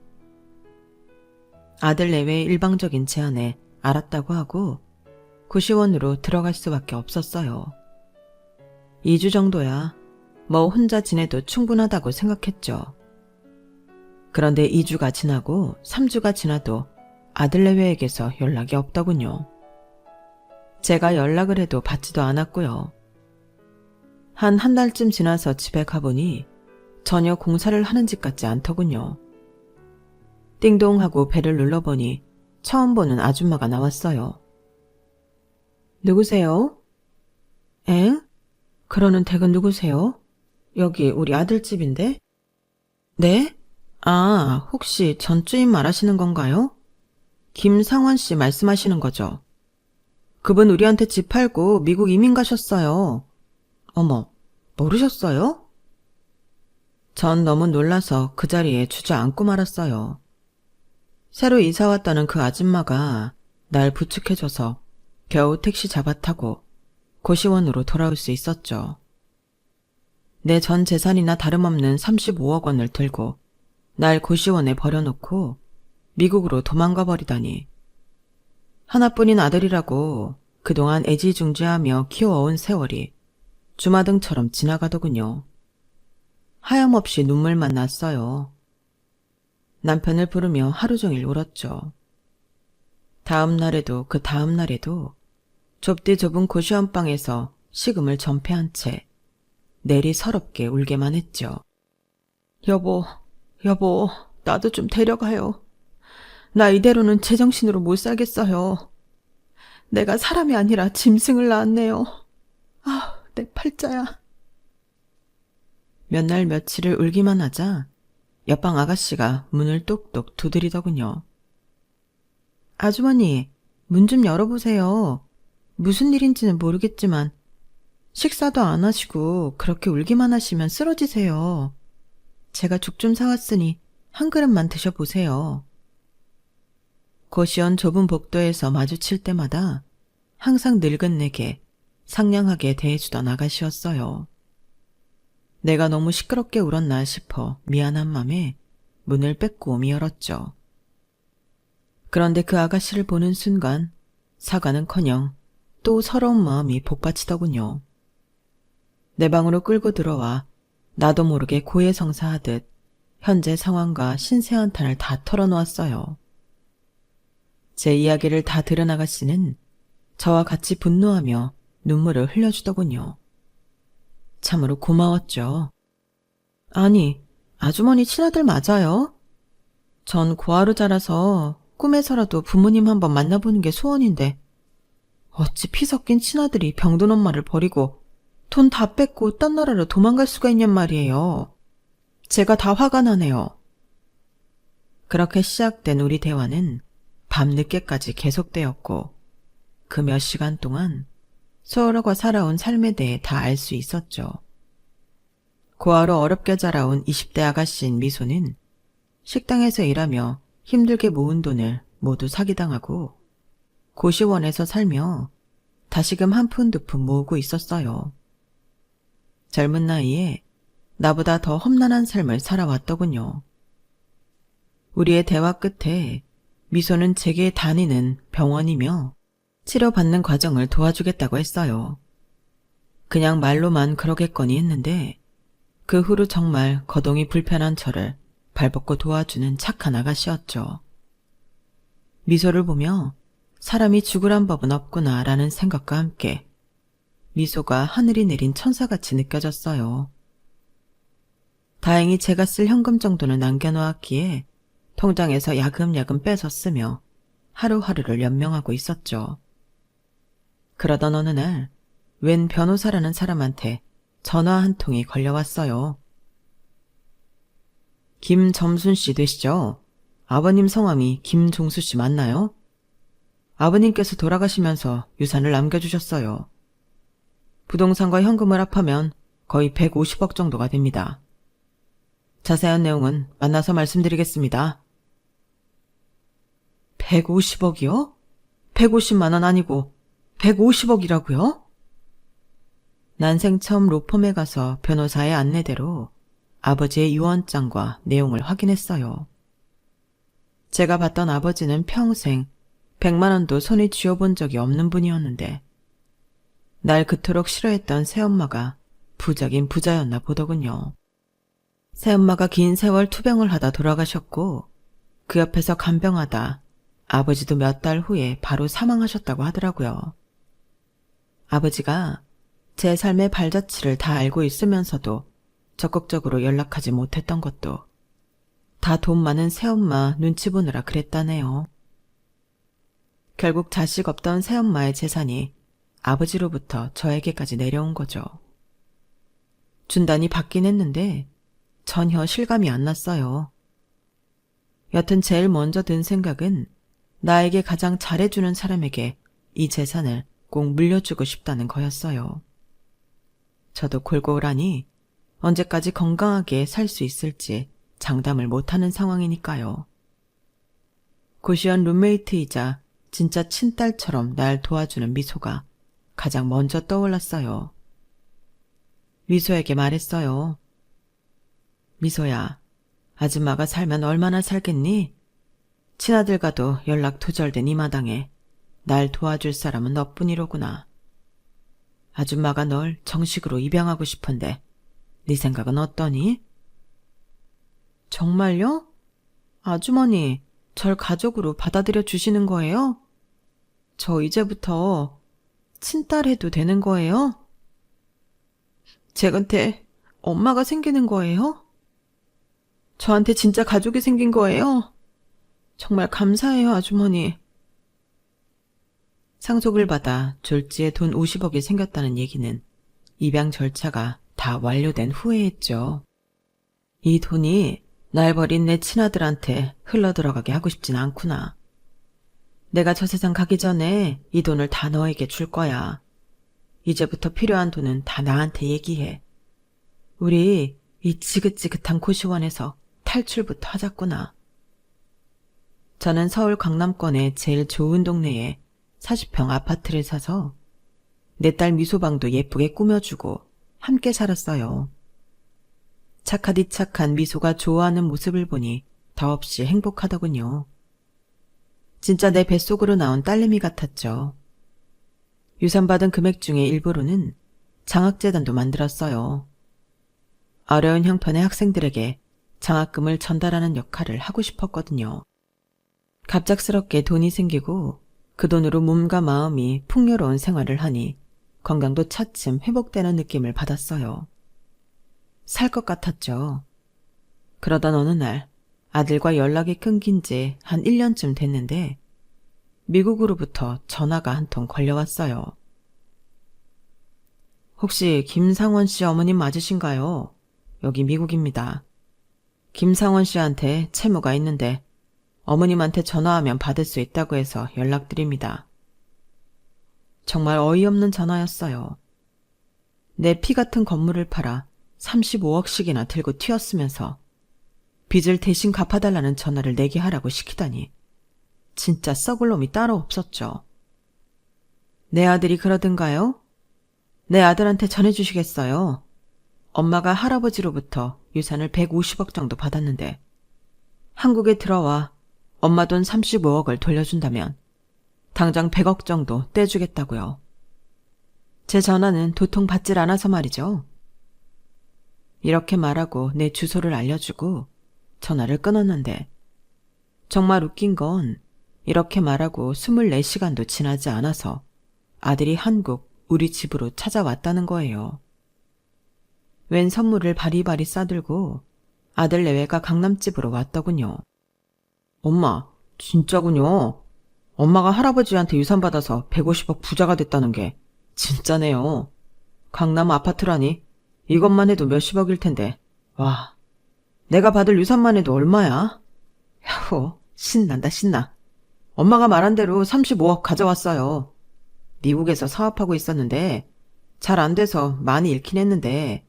Speaker 1: 아들 내외의 일방적인 제안에 알았다고 하고 고시원으로 들어갈 수밖에 없었어요. 2주 정도야 뭐 혼자 지내도 충분하다고 생각했죠. 그런데 2주가 지나고 3주가 지나도 아들 내외에게서 연락이 없더군요. 제가 연락을 해도 받지도 않았고요. 한 달쯤 지나서 집에 가보니 전혀 공사를 하는 집 같지 않더군요. 띵동 하고 배를 눌러보니 처음 보는 아줌마가 나왔어요. 누구세요? 엥? 그러는 댁은 누구세요? 여기 우리 아들 집인데? 네? 아, 혹시 전주인 말하시는 건가요? 김상원 씨 말씀하시는 거죠? 그분 우리한테 집 팔고 미국 이민 가셨어요. 어머, 모르셨어요? 전 너무 놀라서 그 자리에 주저앉고 말았어요. 새로 이사 왔다는 그 아줌마가 날 부축해줘서 겨우 택시 잡아 타고 고시원으로 돌아올 수 있었죠. 내 전 재산이나 다름없는 35억 원을 들고 날 고시원에 버려놓고 미국으로 도망가 버리다니. 하나뿐인 아들이라고 그동안 애지중지하며 키워온 세월이 주마등처럼 지나가더군요. 하염없이 눈물만 났어요. 남편을 부르며 하루 종일 울었죠. 다음 날에도 그 다음 날에도 좁디 좁은 고시원방에서 식음을 전폐한 채 내리 서럽게 울게만 했죠. 여보, 나도 좀 데려가요. 나 이대로는 제정신으로 못 살겠어요. 내가 사람이 아니라 짐승을 낳았네요. 아, 내 팔자야. 몇 날 며칠을 울기만 하자 옆방 아가씨가 문을 똑똑 두드리더군요. 아주머니, 문 좀 열어보세요. 무슨 일인지는 모르겠지만 식사도 안 하시고 그렇게 울기만 하시면 쓰러지세요. 제가 죽 좀 사왔으니 한 그릇만 드셔보세요. 고시원 좁은 복도에서 마주칠 때마다 항상 늙은 내게 상냥하게 대해주던 아가씨였어요. 내가 너무 시끄럽게 울었나 싶어 미안한 맘에 문을 빼꼼히 열었죠. 그런데 그 아가씨를 보는 순간 사과는커녕 또 서러운 마음이 복받치더군요. 내 방으로 끌고 들어와 나도 모르게 고해성사하듯 현재 상황과 신세 한탄을 다 털어놓았어요. 제 이야기를 다 들은 아가씨는 저와 같이 분노하며 눈물을 흘려주더군요. 참으로 고마웠죠. 아니, 아주머니 친아들 맞아요? 전 고아로 자라서 꿈에서라도 부모님 한번 만나보는 게 소원인데 어찌 피 섞인 친아들이 병든 엄마를 버리고 돈 다 뺏고 딴 나라로 도망갈 수가 있냔 말이에요. 제가 다 화가 나네요. 그렇게 시작된 우리 대화는 밤늦게까지 계속되었고 그 몇 시간 동안 서로가 살아온 삶에 대해 다 알 수 있었죠. 고아로 어렵게 자라온 20대 아가씨인 미소는 식당에서 일하며 힘들게 모은 돈을 모두 사기당하고 고시원에서 살며 다시금 한 푼 두 푼 모으고 있었어요. 젊은 나이에 나보다 더 험난한 삶을 살아왔더군요. 우리의 대화 끝에 미소는 제게 다니는 병원이며 치료받는 과정을 도와주겠다고 했어요. 그냥 말로만 그러겠거니 했는데 그 후로 정말 거동이 불편한 저를 발벗고 도와주는 착한 아가씨였죠. 미소를 보며 사람이 죽으란 법은 없구나 라는 생각과 함께 미소가 하늘이 내린 천사같이 느껴졌어요. 다행히 제가 쓸 현금 정도는 남겨놓았기에 통장에서 야금야금 빼서 쓰며 하루하루를 연명하고 있었죠. 그러던 어느 날 웬 변호사라는 사람한테 전화 한 통이 걸려왔어요. 김점순 씨 되시죠? 아버님 성함이 김종수 씨 맞나요? 아버님께서 돌아가시면서 유산을 남겨주셨어요. 부동산과 현금을 합하면 거의 150억 정도가 됩니다. 자세한 내용은 만나서 말씀드리겠습니다. 150억이요? 150만 원 아니고 150억이라고요? 난생 처음 로펌에 가서 변호사의 안내대로 아버지의 유언장과 내용을 확인했어요. 제가 봤던 아버지는 평생 100만 원도 손에 쥐어본 적이 없는 분이었는데 날 그토록 싫어했던 새엄마가 부자긴 부자였나 보더군요. 새엄마가 긴 세월 투병을 하다 돌아가셨고 그 옆에서 간병하다 아버지도 몇 달 후에 바로 사망하셨다고 하더라고요. 아버지가 제 삶의 발자취를 다 알고 있으면서도 적극적으로 연락하지 못했던 것도 다 돈 많은 새엄마 눈치 보느라 그랬다네요. 결국 자식 없던 새엄마의 재산이 아버지로부터 저에게까지 내려온 거죠. 준단이 받긴 했는데 전혀 실감이 안 났어요. 여튼 제일 먼저 든 생각은 나에게 가장 잘해주는 사람에게 이 재산을 꼭 물려주고 싶다는 거였어요. 저도 골골하니 언제까지 건강하게 살 수 있을지 장담을 못하는 상황이니까요. 고시원 룸메이트이자 진짜 친딸처럼 날 도와주는 미소가 가장 먼저 떠올랐어요. 미소에게 말했어요. 미소야, 아줌마가 살면 얼마나 살겠니? 친아들과도 연락 두절된 이 마당에 날 도와줄 사람은 너뿐이로구나. 아줌마가 널 정식으로 입양하고 싶은데 네 생각은 어떠니? 정말요? 아주머니, 절 가족으로 받아들여 주시는 거예요? 저 이제부터 친딸 해도 되는 거예요? 제한테 엄마가 생기는 거예요? 저한테 진짜 가족이 생긴 거예요? 정말 감사해요, 아주머니. 상속을 받아 졸지에 돈 50억이 생겼다는 얘기는 입양 절차가 다 완료된 후에 했죠. 이 돈이 날 버린 내 친아들한테 흘러들어가게 하고 싶진 않구나. 내가 저 세상 가기 전에 이 돈을 다 너에게 줄 거야. 이제부터 필요한 돈은 다 나한테 얘기해. 우리 이 지긋지긋한 고시원에서 탈출부터 하자꾸나. 저는 서울 강남권의 제일 좋은 동네에 40평 아파트를 사서 내 딸 미소방도 예쁘게 꾸며주고 함께 살았어요. 착하디 착한 미소가 좋아하는 모습을 보니 더없이 행복하더군요. 진짜 내 뱃속으로 나온 딸내미 같았죠. 유산받은 금액 중에 일부로는 장학재단도 만들었어요. 어려운 형편의 학생들에게 장학금을 전달하는 역할을 하고 싶었거든요. 갑작스럽게 돈이 생기고 그 돈으로 몸과 마음이 풍요로운 생활을 하니 건강도 차츰 회복되는 느낌을 받았어요. 살 것 같았죠. 그러던 어느 날 아들과 연락이 끊긴 지 한 1년쯤 됐는데 미국으로부터 전화가 한 통 걸려왔어요. 혹시 김상원 씨 어머님 맞으신가요? 여기 미국입니다. 김상원 씨한테 채무가 있는데 어머님한테 전화하면 받을 수 있다고 해서 연락드립니다. 정말 어이없는 전화였어요. 내 피 같은 건물을 팔아 35억씩이나 들고 튀었으면서 빚을 대신 갚아달라는 전화를 내게 하라고 시키다니 진짜 썩을 놈이 따로 없었죠. 내 아들이 그러던가요? 내 아들한테 전해주시겠어요? 엄마가 할아버지로부터 유산을 150억 정도 받았는데 한국에 들어와 엄마 돈 35억을 돌려준다면 당장 100억 정도 떼주겠다고요. 제 전화는 도통 받질 않아서 말이죠. 이렇게 말하고 내 주소를 알려주고 전화를 끊었는데 정말 웃긴 건 이렇게 말하고 24시간도 지나지 않아서 아들이 한국 우리 집으로 찾아왔다는 거예요. 웬 선물을 바리바리 싸들고 아들 내외가 강남집으로 왔더군요. 엄마, 진짜군요. 엄마가 할아버지한테 유산 받아서 150억 부자가 됐다는 게 진짜네요. 강남 아파트라니 이것만 해도 몇십억일 텐데. 와, 내가 받을 유산만 해도 얼마야? 야호, 신난다 신나. 엄마가 말한 대로 35억 가져왔어요. 미국에서 사업하고 있었는데 잘 안 돼서 많이 잃긴 했는데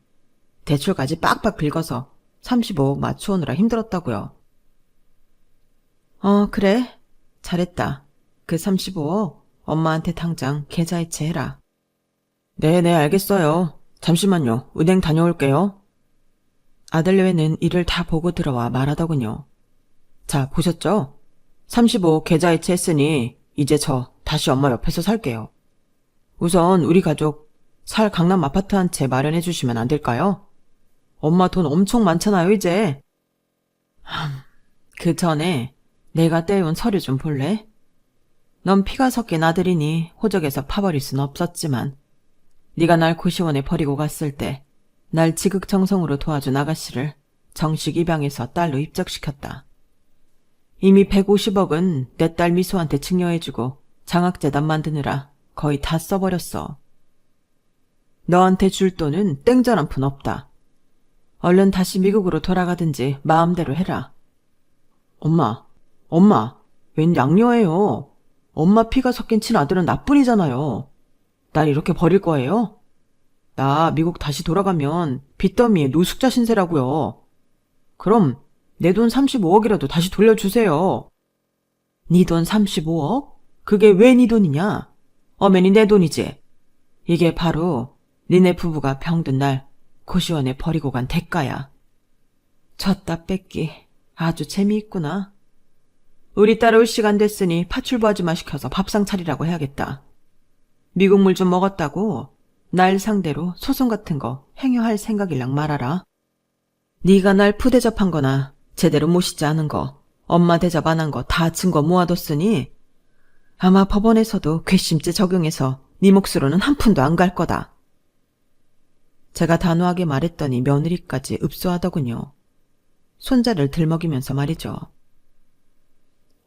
Speaker 1: 대출까지 빡빡 긁어서 35억 맞춰오느라 힘들었다고요. 그래. 잘했다. 그 35억 엄마한테 당장 계좌이체 해라. 네네 알겠어요. 잠시만요. 은행 다녀올게요. 아들내외는 일을 다 보고 들어와 말하더군요. 자, 보셨죠? 35억 계좌이체 했으니 이제 저 다시 엄마 옆에서 살게요. 우선 우리 가족 살 강남 아파트 한 채 마련해 주시면 안 될까요? 엄마 돈 엄청 많잖아요, 이제. 그 전에 내가 떼온 서류 좀 볼래? 넌 피가 섞인 아들이니 호적에서 파버릴 순 없었지만 네가 날 고시원에 버리고 갔을 때 날 지극정성으로 도와준 아가씨를 정식 입양해서 딸로 입적시켰다. 이미 150억은 내 딸 미소한테 증여해주고 장학재단 만드느라 거의 다 써버렸어. 너한테 줄 돈은 땡전 한 푼 없다. 얼른 다시 미국으로 돌아가든지 마음대로 해라. 엄마, 웬 양녀예요. 엄마 피가 섞인 친아들은 나뿐이잖아요. 날 이렇게 버릴 거예요? 나 미국 다시 돌아가면 빚더미에 노숙자 신세라고요. 그럼 내 돈 35억이라도 다시 돌려주세요. 네 돈 35억? 그게 왜 네 돈이냐? 어머니 내 돈이지. 이게 바로 니네 부부가 병든 날 고시원에 버리고 간 대가야. 졌다 뺏기 아주 재미있구나. 우리 딸 올 시간 됐으니 파출부 아줌마 시켜서 밥상 차리라고 해야겠다. 미국 물 좀 먹었다고 날 상대로 소송 같은 거 행여할 생각일랑 말아라. 네가 날 푸대접한 거나 제대로 모시지 않은 거, 엄마 대접 안 한 거 다 증거 모아뒀으니 아마 법원에서도 괘씸죄 적용해서 네 몫으로는 한 푼도 안 갈 거다. 제가 단호하게 말했더니 며느리까지 읍소하더군요. 손자를 들먹이면서 말이죠.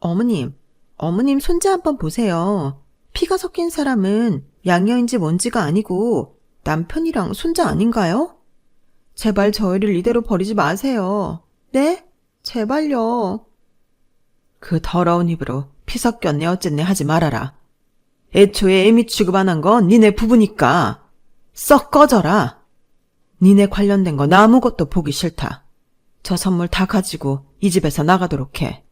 Speaker 1: 어머님 손자 한번 보세요. 피가 섞인 사람은 양녀인지 뭔지가 아니고 남편이랑 손자 아닌가요? 제발 저희를 이대로 버리지 마세요. 네? 제발요. 그 더러운 입으로 피 섞였네 어쨌네 하지 말아라. 애초에 애미 취급 안 한 건 니네 부부니까 썩 꺼져라. 니네 관련된 건 아무것도 보기 싫다. 저 선물 다 가지고 이 집에서 나가도록 해.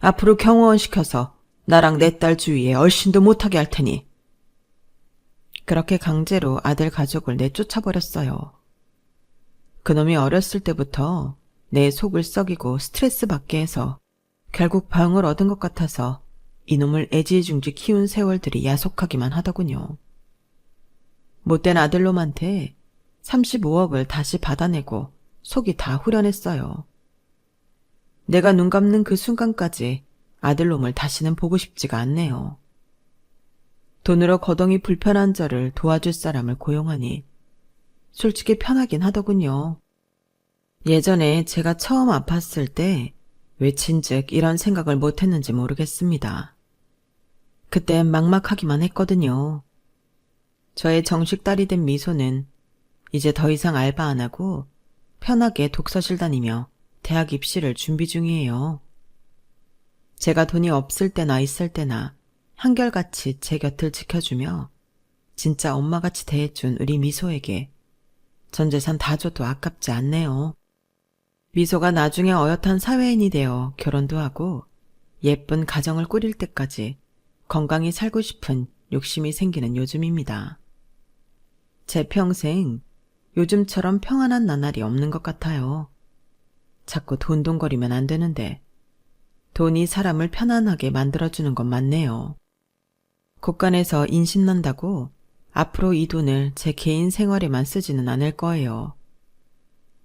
Speaker 1: 앞으로 경호원 시켜서 나랑 내 딸 주위에 얼씬도 못하게 할 테니. 그렇게 강제로 아들 가족을 내쫓아버렸어요. 그놈이 어렸을 때부터 내 속을 썩이고 스트레스 받게 해서 결국 방을 얻은 것 같아서 이놈을 애지중지 키운 세월들이 야속하기만 하더군요. 못된 아들놈한테 35억을 다시 받아내고 속이 다 후련했어요. 내가 눈 감는 그 순간까지 아들놈을 다시는 보고 싶지가 않네요. 돈으로 거동이 불편한 저를 도와줄 사람을 고용하니 솔직히 편하긴 하더군요. 예전에 제가 처음 아팠을 때 외친즉 이런 생각을 못했는지 모르겠습니다. 그땐 막막하기만 했거든요. 저의 정식 딸이 된 미소는 이제 더 이상 알바 안 하고 편하게 독서실 다니며 대학 입시를 준비 중이에요. 제가 돈이 없을 때나 있을 때나 한결같이 제 곁을 지켜주며 진짜 엄마같이 대해준 우리 미소에게 전 재산 다 줘도 아깝지 않네요. 미소가 나중에 어엿한 사회인이 되어 결혼도 하고 예쁜 가정을 꾸릴 때까지 건강히 살고 싶은 욕심이 생기는 요즘입니다. 제 평생 요즘처럼 평안한 나날이 없는 것 같아요. 자꾸 돈돈거리면 안 되는데 돈이 사람을 편안하게 만들어주는 건 맞네요. 곳간에서 인신난다고 앞으로 이 돈을 제 개인 생활에만 쓰지는 않을 거예요.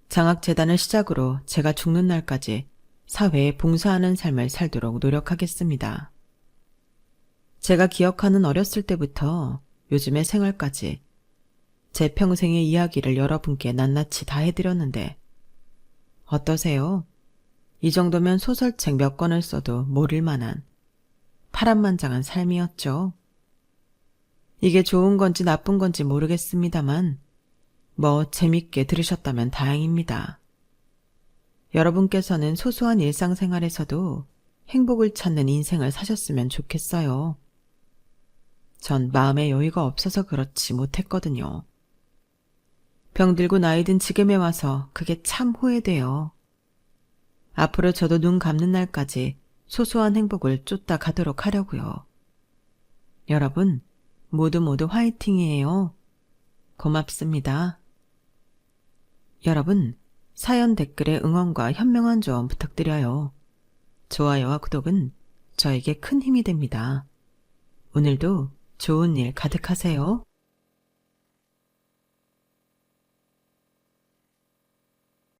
Speaker 1: 장학재단을 시작으로 제가 죽는 날까지 사회에 봉사하는 삶을 살도록 노력하겠습니다. 제가 기억하는 어렸을 때부터 요즘의 생활까지 제 평생의 이야기를 여러분께 낱낱이 다 해드렸는데 어떠세요? 이 정도면 소설책 몇 권을 써도 모를 만한 파란만장한 삶이었죠. 이게 좋은 건지 나쁜 건지 모르겠습니다만 뭐 재밌게 들으셨다면 다행입니다. 여러분께서는 소소한 일상생활에서도 행복을 찾는 인생을 사셨으면 좋겠어요. 전 마음의 여유가 없어서 그렇지 못했거든요. 병들고 나이든 지금에 와서 그게 참 후회돼요. 앞으로 저도 눈 감는 날까지 소소한 행복을 쫓다 가도록 하려고요. 여러분 모두 화이팅이에요. 고맙습니다. 여러분 사연 댓글에 응원과 현명한 조언 부탁드려요. 좋아요와 구독은 저에게 큰 힘이 됩니다. 오늘도 좋은 일 가득하세요.